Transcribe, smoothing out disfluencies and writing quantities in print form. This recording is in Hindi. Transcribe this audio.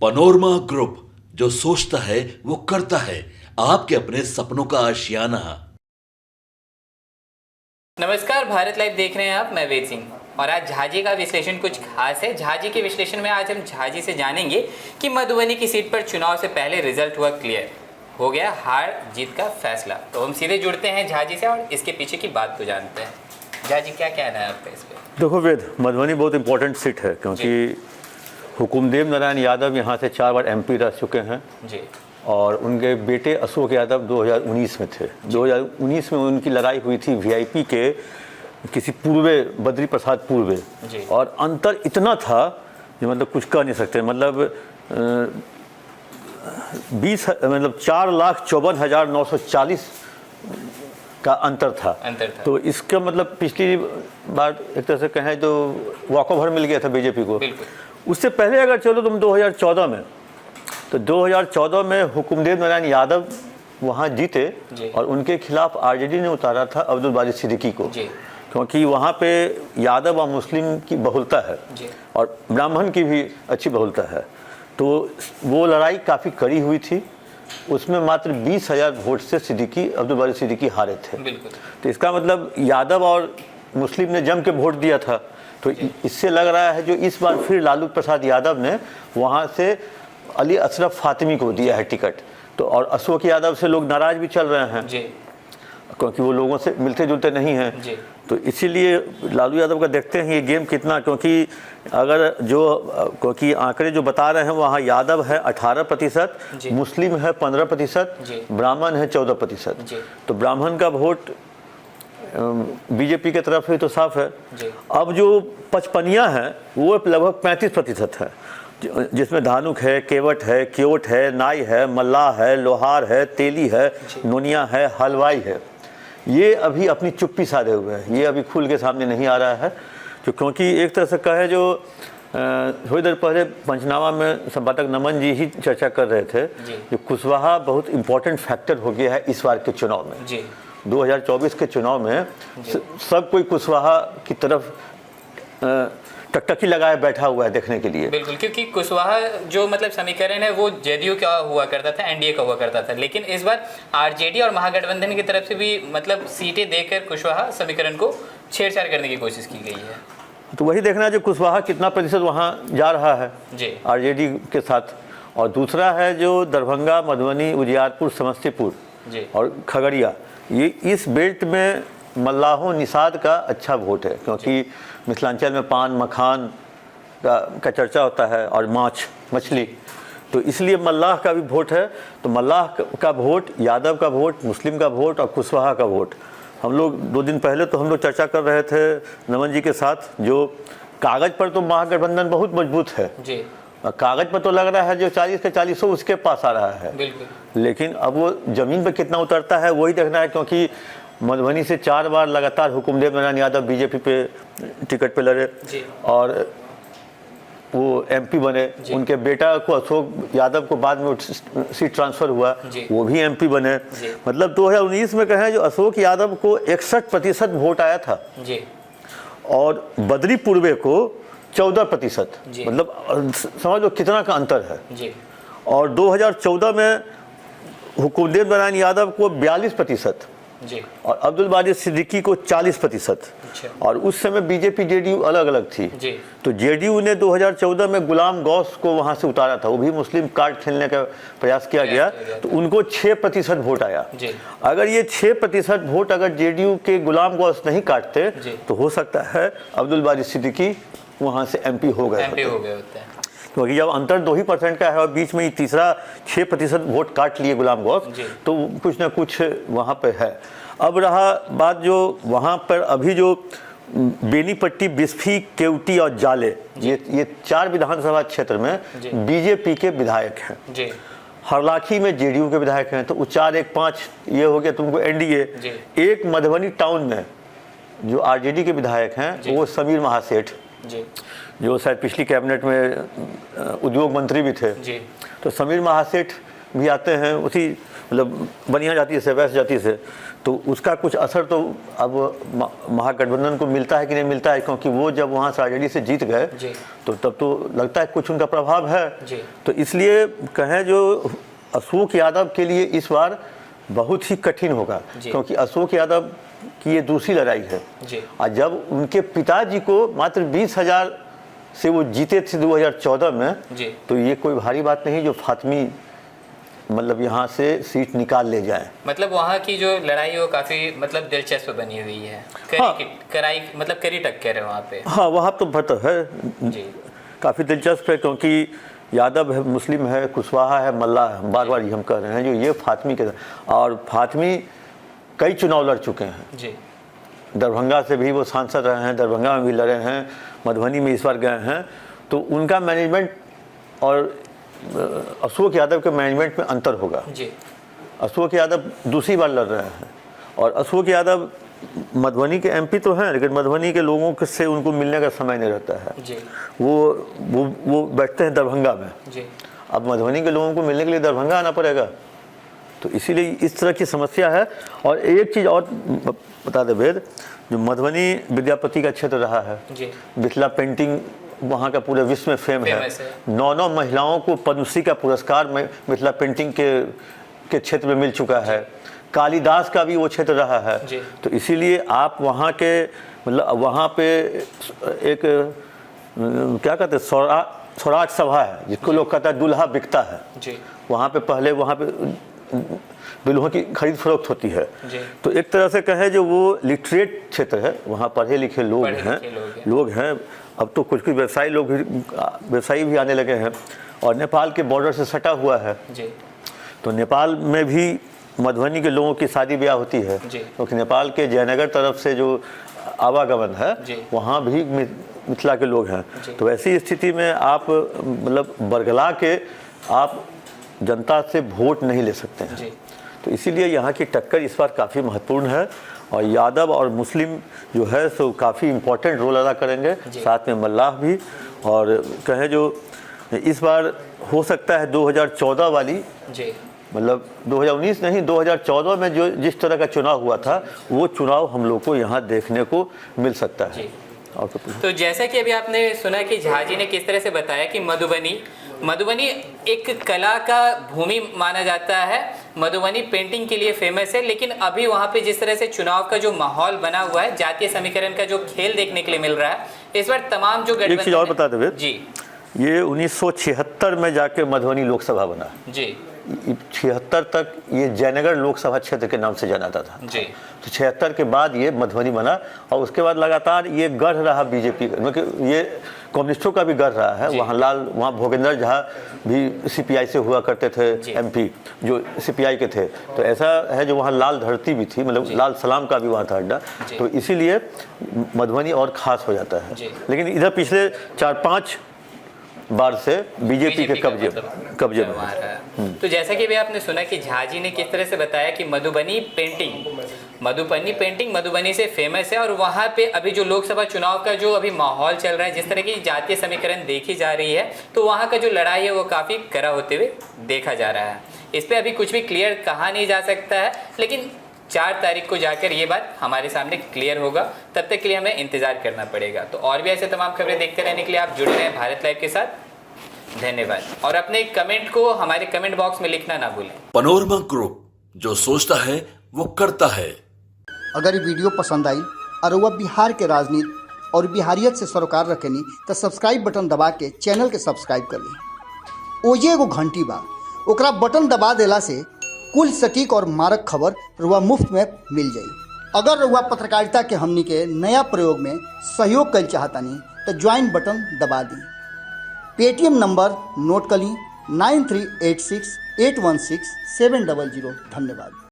पनोरमा ग्रुप, जो सोचता है वो करता है। आपके अपने सपनों का आशियाना। नमस्कार, भारत लाइव देख रहे हैं आप। मैं वेद सिंह और आज झाजी का विश्लेषण कुछ खास है। झाजी के विश्लेषण में आज हम झाजी से जानेंगे कि मधुबनी की सीट पर चुनाव से पहले रिजल्ट हुआ क्लियर, हो गया हार जीत का फैसला। तो हम सीधे जुड़ते हैं झाजी से और इसके पीछे की बात को जानते हैं। झाजी, क्या कहना है आपका इस पर? देखो वेद, मधुबनी बहुत इंपॉर्टेंट सीट है क्योंकि हुकुमदेव नारायण यादव यहाँ से 4 बार एमपी रह चुके हैं जी। और उनके बेटे अशोक यादव 2019 में थे। 2019 में उनकी लड़ाई हुई थी वीआईपी के किसी पूर्वे, बद्री प्रसाद पूर्वे, और अंतर इतना था कि मतलब कुछ कह नहीं सकते। मतलब 4,54,940 का अंतर था। तो इसका मतलब पिछली बार एक तरह से कहें तो वॉकओवर मिल गया था बीजेपी को। उससे पहले अगर चलो तुम 2014 में, तो 2014 में हुकुमदेव नारायण यादव वहाँ जीते और उनके खिलाफ आरजेडी ने उतारा था अब्दुल बारी सिद्दीकी को, क्योंकि वहाँ पे यादव और मुस्लिम की बहुलता है और ब्राह्मण की भी अच्छी बहुलता है। तो वो लड़ाई काफ़ी कड़ी हुई थी। उसमें मात्र 20,000 वोट से सिद्दीकी, अब्दुल बारी सिद्दीकी हारे थे। तो इसका मतलब यादव और मुस्लिम ने जम के वोट दिया था। तो इससे लग रहा है जो इस बार फिर लालू प्रसाद यादव ने वहाँ से अली अशरफ फातिमी को दिया है टिकट। तो और अशोक यादव से लोग नाराज भी चल रहे हैं क्योंकि वो लोगों से मिलते जुलते नहीं हैं। तो इसीलिए लालू यादव का देखते हैं ये गेम कितना, क्योंकि क्योंकि आंकड़े जो बता रहे हैं वहाँ यादव है 18%, मुस्लिम है 15%, ब्राह्मण है 14%। तो ब्राह्मण का वोट बीजेपी की तरफ है तो साफ है। अब जो पचपनिया है वो लगभग 35% है, जिसमें धानुक है, केवट है, क्योट है, नाई है, मल्लाह है, लोहार है, तेली है, नोनिया है, हलवाई है। ये अभी अपनी चुप्पी साधे हुए हैं, ये अभी खुल के सामने नहीं आ रहा है। तो क्योंकि एक तरह से कहे जो थोड़ी देर पहले पंचनामा में संपादक नमन जी ही चर्चा कर रहे थे कि कुशवाहा बहुत इंपॉर्टेंट फैक्टर हो गया है इस बार के चुनाव में। 2024 के चुनाव में सब कोई कुशवाहा की तरफ टकटकी लगाए बैठा हुआ है देखने के लिए। बिल्कुल, क्योंकि कुशवाहा जो मतलब समीकरण है वो जेडीयू का हुआ करता था, एनडीए का हुआ करता था, लेकिन इस बार आरजेडी और महागठबंधन की तरफ से भी मतलब सीटें देकर कुशवाहा समीकरण को छेड़छाड़ करने की कोशिश की गई है। तो वही देखना है जो कुशवाहा कितना प्रतिशत वहाँ जा रहा है आरजेडी के साथ। और दूसरा है जो दरभंगा, मधुबनी, उजियारपुर, समस्तीपुर और खगड़िया, ये इस बेल्ट में मल्लाहों निषाद का अच्छा वोट है, क्योंकि मिथिलांचल में पान मखान का चर्चा होता है और मछली, तो इसलिए मल्लाह का भी वोट है। तो मल्लाह का वोट, यादव का वोट, मुस्लिम का वोट और कुशवाहा का वोट। हम लोग 2 दिन पहले तो हम लोग चर्चा कर रहे थे नमन जी के साथ, जो कागज़ पर तो महागठबंधन बहुत मजबूत है, कागज़ पर तो लग रहा है जो 40 के 40 उसके पास आ रहा है, लेकिन अब वो ज़मीन पर कितना उतरता है वही देखना है। क्योंकि मधुबनी से 4 बार लगातार हुकुमदेव नारायण यादव बीजेपी पे टिकट पे लड़े और वो एमपी बने। उनके बेटा को अशोक यादव को बाद में सीट ट्रांसफ़र हुआ, वो भी एमपी बने। मतलब 2019 में कहें जो अशोक यादव को 61% वोट आया था और बद्री पूर्वे को 14%। मतलब समझ लो कितना का अंतर है। और 2014 में हुकुमदेव नारायण यादव को 42% और अब्दुल बारी सिद्दीकी को 40%। और उस समय बीजेपी जेडीयू अलग अलग थी। तो जेडीयू ने 2014 में गुलाम गौस को वहां से उतारा था, वो भी मुस्लिम कार्ड खेलने का प्रयास किया गया, तो उनको 6% वोट आया। अगर ये 6% वोट अगर जेडीयू के गुलाम गौस नहीं काटते तो हो सकता है अब्दुल बारी सिद्दीकी वहां से एमपी हो गए होते हैं। क्योंकि जब अंतर 2% का है और बीच में ही तीसरा 6% वोट काट लिए गुलाम गौस, तो कुछ ना कुछ वहाँ पे है। अब रहा बात जो वहाँ पर अभी जो बेनीपट्टी, बिस्फी, केवटी और जाले, ये 4 विधानसभा क्षेत्र में बीजेपी के विधायक हैं। हरलाखी में जेडीयू के विधायक हैं, तो 4, 1, 5 ये हो गया तुमको एनडीए। एक मधुबनी टाउन में जो आरजेडी के विधायक हैं वो समीर महासेठ, जो शायद पिछली कैबिनेट में उद्योग मंत्री भी थे। तो समीर महासेठ भी आते हैं उसी मतलब बनिया जाति से, वैश्य जाति से, तो उसका कुछ असर तो अब महागठबंधन को मिलता है कि नहीं मिलता है, क्योंकि वो जब वहाँ से आरजेडी से जीत गए तो तब तो लगता है कुछ उनका प्रभाव है। तो इसलिए कहें जो अशोक यादव के लिए इस बार बहुत ही कठिन होगा, क्योंकि अशोक यादव की ये दूसरी लड़ाई है। और जब उनके पिताजी को मात्र 20,000 से वो जीते थे 2014 में, तो ये कोई भारी बात नहीं जो फातमी मतलब यहाँ से सीट निकाल ले जाए। मतलब वहाँ की जो लड़ाई है वो काफ़ी मतलब दिलचस्प बनी हुई है। करी टक्कर है वहाँ पे। हाँ, वहाँ तो भट है जी, काफ़ी दिलचस्प है, क्योंकि यादव है, मुस्लिम है, कुशवाहा है, मल्ला है, बार बार हम कह रहे हैं जो ये फातमी के, और फातमी कई चुनाव लड़ चुके हैं जी। दरभंगा से भी वो सांसद रहे हैं, दरभंगा में भी लड़े हैं, मधुबनी में इस बार गए हैं, तो उनका मैनेजमेंट और अशोक यादव के मैनेजमेंट में अंतर होगा जी। अशोक यादव दूसरी बार लड़ रहे हैं, और अशोक यादव मधुबनी के एमपी तो हैं, लेकिन मधुबनी के लोगों से उनको मिलने का समय नहीं रहता है जी। वो बैठते हैं दरभंगा में जी। अब मधुबनी के लोगों को मिलने के लिए दरभंगा आना पड़ेगा, तो इसीलिए इस तरह की समस्या है। और एक चीज़ और बता दे वेद, जो मधुबनी विद्यापति का क्षेत्र रहा है जी। मिथिला पेंटिंग वहाँ का पूरे विश्व में फेम है। 9 महिलाओं को पद्मश्री का पुरस्कार में मिथिला पेंटिंग के क्षेत्र में मिल चुका है। कालिदास का भी वो क्षेत्र रहा है, तो इसीलिए आप वहाँ के मतलब वहाँ पे एक क्या कहते हैं स्वराज सभा है, जिसको लोग कहते हैं दूल्हा बिकता है जी। वहाँ पे पहले वहाँ पे दुल्हों की खरीद फरोख्त होती है, तो एक तरह से कहें जो वो लिटरेट क्षेत्र है, वहाँ पढ़े लिखे लोग हैं। अब तो कुछ व्यवसायी भी आने लगे हैं, और नेपाल के बॉर्डर से सटा हुआ है जी। तो नेपाल में भी मधुबनी के लोगों की शादी ब्याह होती है, क्योंकि नेपाल के जयनगर तरफ से जो आवागमन है वहाँ भी मिथिला के लोग हैं। तो ऐसी स्थिति में आप मतलब बरगला के आप जनता से वोट नहीं ले सकते हैं, तो इसीलिए यहाँ की टक्कर इस बार काफ़ी महत्वपूर्ण है, और यादव और मुस्लिम जो है सो काफ़ी इम्पोर्टेंट रोल अदा करेंगे, साथ में मल्लाह भी। और कहें जो इस बार हो सकता है 2014 वाली जी, मतलब 2019 नहीं 2014 में जो जिस तरह का चुनाव हुआ था वो चुनाव हम लोग को यहाँ देखने को मिल सकता है। और तो जैसा कि अभी आपने सुना कि झा जी ने किस तरह से बताया कि मधुबनी एक कला का भूमि माना जाता है, मधुबनी पेंटिंग के लिए फेमस है, लेकिन अभी वहाँ पे जिस तरह से चुनाव का जो माहौल बना हुआ है, जातीय समीकरण का जो खेल देखने के लिए मिल रहा है, इस बार तमाम जो एक चीज़ और बता दें जी, ये 1976 में जाके मधुबनी लोकसभा बना जी। 76 तक ये जयनगर लोकसभा क्षेत्र के नाम से जाना था जी। तो 76 के बाद ये मधुबनी बना, और उसके बाद लगातार ये गढ़ रहा बीजेपी का, ये कम्युनिस्टों का भी गढ़ रहा है। वहाँ भोगेंद्र झा भी सीपीआई से हुआ करते थे, एमपी जो सीपीआई के थे, तो ऐसा है जो वहाँ लाल धरती भी थी, मतलब लाल सलाम का भी वहाँ था अड्डा, तो इसीलिए मधुबनी और ख़ास हो जाता है। लेकिन इधर पिछले 4-5 बार से बीजेपी के कब्जे में है। तो जैसा कि भी आपने सुना कि झा जी ने किस तरह से बताया कि मधुबनी पेंटिंग मधुबनी से फेमस है, और वहाँ पे अभी जो लोकसभा चुनाव का जो अभी माहौल चल रहा है, जिस तरह की जातीय समीकरण देखी जा रही है, तो वहाँ का जो लड़ाई है वो काफ़ी कड़ा होते हुए देखा जा रहा है। इस पर अभी कुछ भी क्लियर कहा नहीं जा सकता है, लेकिन 4 तारीख को जाकर ये बात हमारे सामने क्लियर होगा। तब तक के लिए हमें इंतजार करना पड़ेगा। तो और भी ऐसे तमाम खबरें देखते रहने के लिए आप जुड़े रहें भारत लाइव के साथ। धन्यवाद, और अपने कमेंट को हमारे कमेंट बॉक्स में लिखना ना भूलें। पनोरमा ग्रुप, जो सोचता है वो करता है। अगर ये वीडियो पसंद आई और वह बिहार के राजनीति और बिहारियत से सरोकार रखेनी तो सब्सक्राइब बटन दबा के चैनल के सब्सक्राइब कर ली। ओजे एगो घंटी बा, ओकरा बटन दबा देला से कुल सटीक और मारक खबर रुआ मुफ्त में मिल जाई। अगर रुआ पत्रकारिता के हमनी के नया प्रयोग में सहयोग कर चाहतानी तो ज्वाइन बटन दबा दी। पेटीएम नंबर नोट कर ली 9386816700। धन्यवाद।